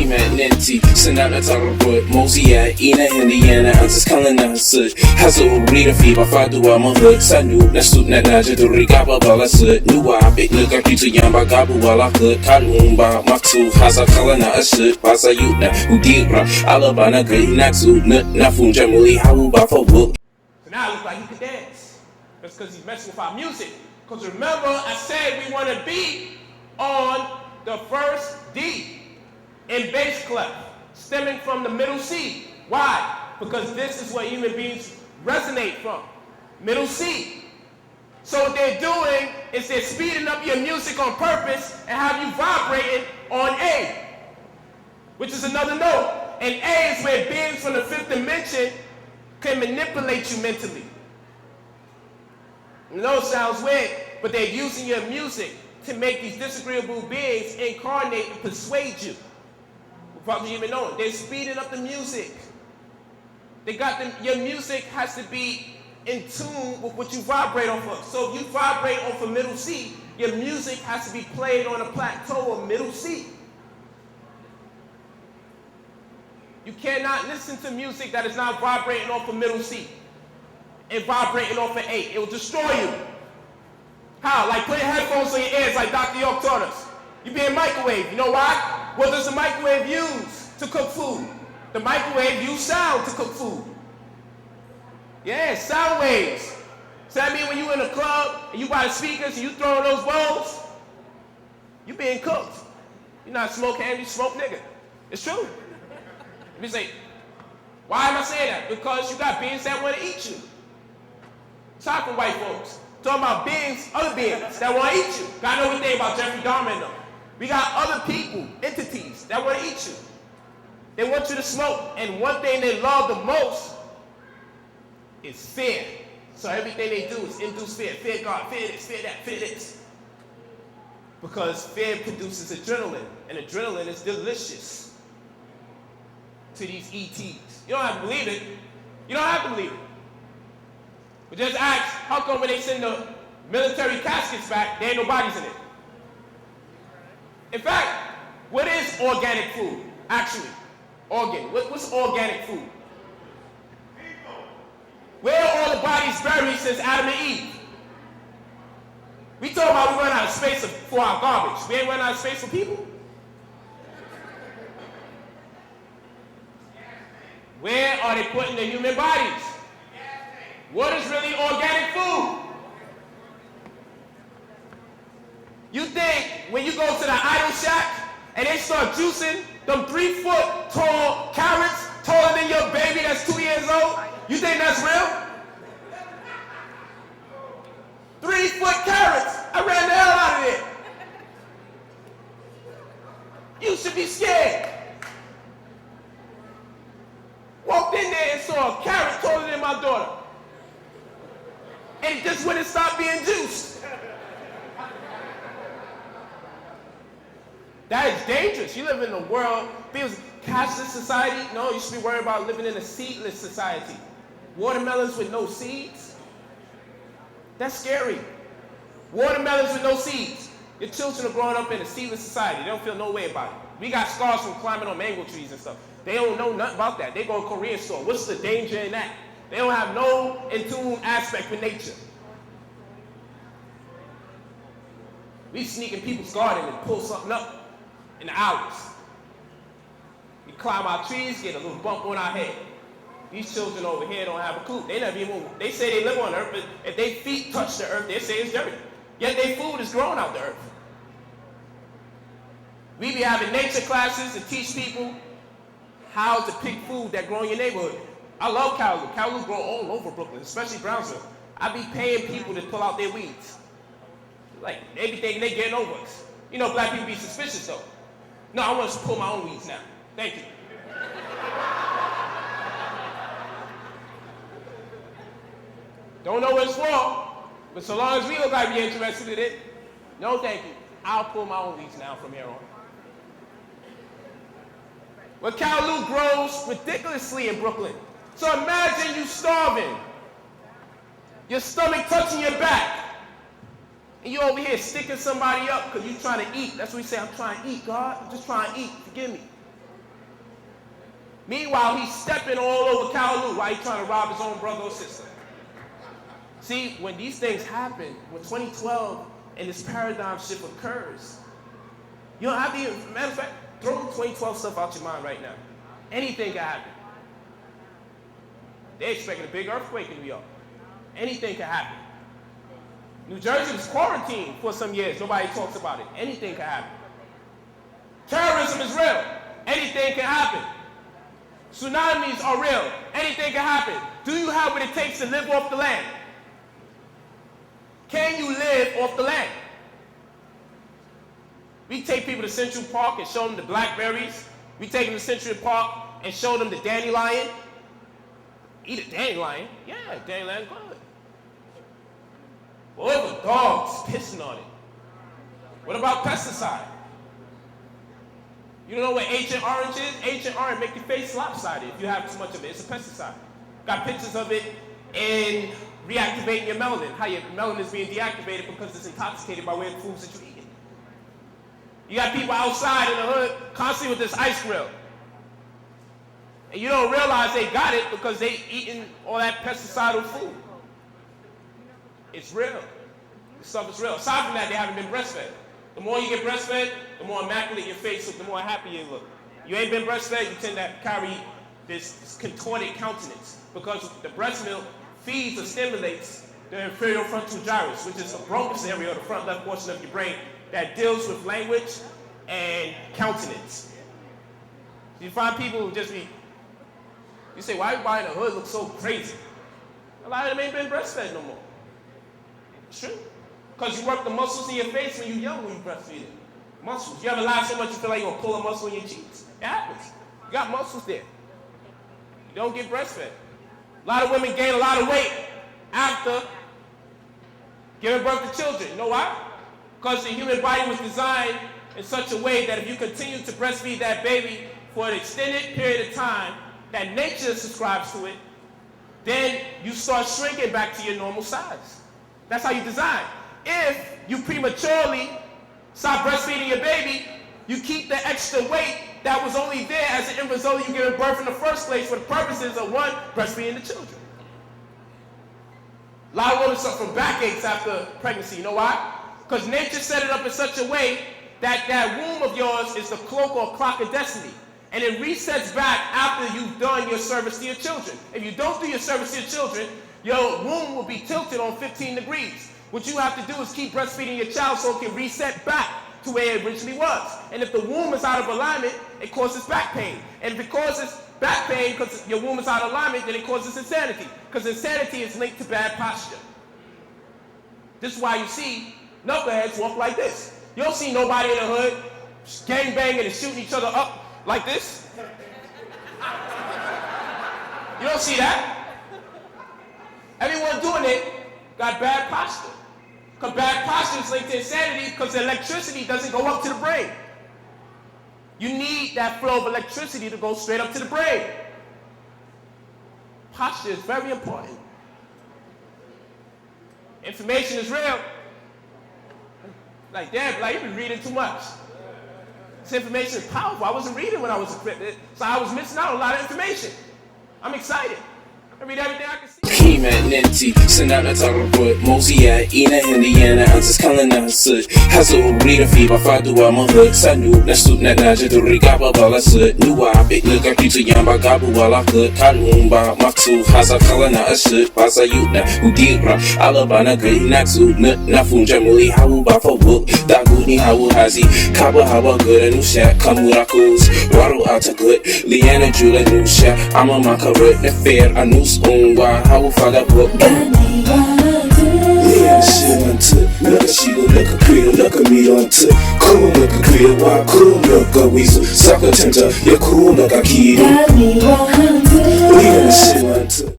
med Nenti Senata Taraput Mosia Ina Indiana Antes Kalana Sud Hazel Rita Fiba Fadua Mahud Sanu Nasut Nanaja Durigaba Bala Sud Nuwa Big Nuka Kitu Yamba Gabu Wala Hood Kalumba Maksu Hasa Kalana Asud Basa Yutna Udira Alabana Gainatsu Nafunja Muli Hawu Bafa Wook. So now it looks like he can dance. That's because he's messing with our music. Because remember, I said we want to be on the first D in bass clef, stemming from the middle C. Why? Because this is what human beings resonate from. Middle C. So what they're doing is they're speeding up your music on purpose and have you vibrating on A, which is another note. And A is where beings from the fifth dimension can manipulate you mentally. I know it sounds weird, but they're using your music to make these disagreeable beings incarnate and persuade you. Without you even knowing. They're speeding up the music. Your music has to be in tune with what you vibrate off of. So if you vibrate off of middle C, your music has to be played on a plateau of middle C. You cannot listen to music that is not vibrating off of middle C and vibrating off of A. It will destroy you. How? Like putting headphones on your ears like Dr. York taught us. You're being microwaved. You know why? What does the microwave use to cook food? The microwave uses sound to cook food. Yeah, sound waves. So that means when you're in a club and you buy the speakers and you throw in those bowls, you're being cooked. You're not smoke ham, you smoke nigga. It's true. Let me say, why am I saying that? Because you got beings that want to eat you. Talking white folks. Talking about beings, other beings that want to eat you. I know we think about Jeffrey Dahmer and them. We got other people, entities that want to eat you. They want you to smoke. And one thing they love the most is fear. So everything they do is induce fear. Fear God, fear this, fear that, fear this. Because fear produces adrenaline. And adrenaline is delicious to these ETs. You don't have to believe it. You don't have to believe it. But just ask, how come when they send the military caskets back, there ain't no bodies in it? In fact, what is organic food? Actually, what's organic food? Where are all the bodies buried since Adam and Eve? We talking about we run out of space for our garbage. We ain't running out of space for people. Where are they putting the human bodies? What is really organic food? You think when you go to the idol shack and they start juicing them 3-foot tall carrots taller than your baby that's 2 years old, you think that's real? 3-foot carrots. I ran the hell out of there. You should be scared. Walked in there and saw a carrot taller than my daughter. And it just wouldn't stop being juiced. That is dangerous. You live in a world, feels cashless society. No, you should be worried about living in a seedless society. Watermelons with no seeds? That's scary. Watermelons with no seeds. Your children are growing up in a seedless society. They don't feel no way about it. We got scars from climbing on mango trees and stuff. They don't know nothing about that. They go to a Korean store. What's the danger in that? They don't have no in tune aspect with nature. We sneak in people's garden and pull something up in the hours. We climb our trees, get a little bump on our head. These children over here don't have a clue. They say they live on earth, but if their feet touch the earth, they say it's dirty. Yet their food is grown out the earth. We be having nature classes to teach people how to pick food that grow in your neighborhood. I love Calhoun. Calhoun grow all over Brooklyn, especially Brownsville. I be paying people to pull out their weeds. Like, they be thinking they getting over us. You know, black people be suspicious though. No, I want to pull my own weeds now. Thank you. Don't know what it's for, but so long as we look like we're interested in it, no thank you. I'll pull my own weeds now from here on. Well, Calhoun grows ridiculously in Brooklyn. So imagine you starving, your stomach touching your back, and you over here sticking somebody up because you're trying to eat. That's what we say, I'm trying to eat, God. I'm just trying to eat. Forgive me. Meanwhile, he's stepping all over Kowloon while he's trying to rob his own brother or sister. See, when these things happen, when 2012 and this paradigm shift occurs, you don't have to even, matter of fact, throw the 2012 stuff out your mind right now. Anything can happen. They're expecting a big earthquake in New York. Anything can happen. New Jersey was quarantined for some years. Nobody talks about it. Anything can happen. Terrorism is real. Anything can happen. Tsunamis are real. Anything can happen. Do you have what it takes to live off the land? Can you live off the land? We take people to Central Park and show them the blackberries. We take them to Central Park and show them the dandelion. Eat a dandelion? Yeah, dandelion's good. What if a dog's pissing on it? What about pesticide? You don't know what Agent Orange is? Agent Orange make your face lopsided if you have too much of it. It's a pesticide. Got pictures of it in reactivating your melanin. How your melanin is being deactivated because it's intoxicated by way of the foods that you're eating. You got people outside in the hood constantly with this ice grill. And you don't realize they got it because they eating all that pesticidal food. It's real. This stuff is real. Aside from that, they haven't been breastfed. The more you get breastfed, the more immaculate your face looks, the more happy you look. You ain't been breastfed, you tend to carry this contorted countenance because the breast milk feeds or stimulates the inferior frontal gyrus, which is the broncus area, or the front left portion of your brain that deals with language and countenance. You find people who just be, you say, why everybody in the hood looks so crazy? A lot of them ain't been breastfed no more. It's true. Because you work the muscles in your face when you're young when you breastfeed it. Muscles. You ever laugh so much you feel like you're going to pull a muscle in your cheeks? It happens. You got muscles there. You don't get breastfed. A lot of women gain a lot of weight after giving birth to children. You know why? Because the human body was designed in such a way that if you continue to breastfeed that baby for an extended period of time, that nature subscribes to it, then you start shrinking back to your normal size. That's how you design. If you prematurely stop breastfeeding your baby, you keep the extra weight that was only there as an end result of you giving birth in the first place for the purposes of, one, breastfeeding the children. A lot of women suffer from backaches after pregnancy. You know why? Because nature set it up in such a way that that womb of yours is the cloak or clock of destiny. And it resets back after you've done your service to your children. If you don't do your service to your children, your womb will be tilted on 15 degrees. What you have to do is keep breastfeeding your child so it can reset back to where it originally was. And if the womb is out of alignment, it causes back pain. And if it causes back pain because your womb is out of alignment, then it causes insanity. Because insanity is linked to bad posture. This is why you see knuckleheads walk like this. You don't see nobody in the hood gang banging and shooting each other up like this. You don't see that. Everyone doing it got bad posture. Because bad posture is linked to insanity because the electricity doesn't go up to the brain. You need that flow of electricity to go straight up to the brain. Posture is very important. Information is real. Like, damn, like, you've been reading too much. This information is powerful. I wasn't reading when I was equipped, so I was missing out on a lot of information. I'm excited. I read everything I can see. Nanti, senada taraput, Mosia, Ina, Indiana, Ansis Kalana, Sud, Atum-Re, Fiba, Fadua, Mahut, Sanu, Nasut, Naja, to Rigaba, Balasut, Nua, Big Luka, Pitu, Yamba, Gabu, Wala, Hut, Kalumba, Maxu, Hasa Kalana, Asut, Basa Yutna, Udira, Alabana, Naxu, Nafunja, Muli, Hawu, Bafa, Book, Daguni, Hawu, Hazi, Kaba, Hawa, Good, Anusha, Kamurakus, Waru, Ata, Good, Liana, Jula, Nusha, Amamaka, Fair, Anus, Unwa, Hawu, Fada, Book. Yeah, shit on tip. Look at she look a crib, look at me on tip. Cool, look a crib, why cool, look a weasel. Sucker tender, you're cool, look a kid. Yeah, shit.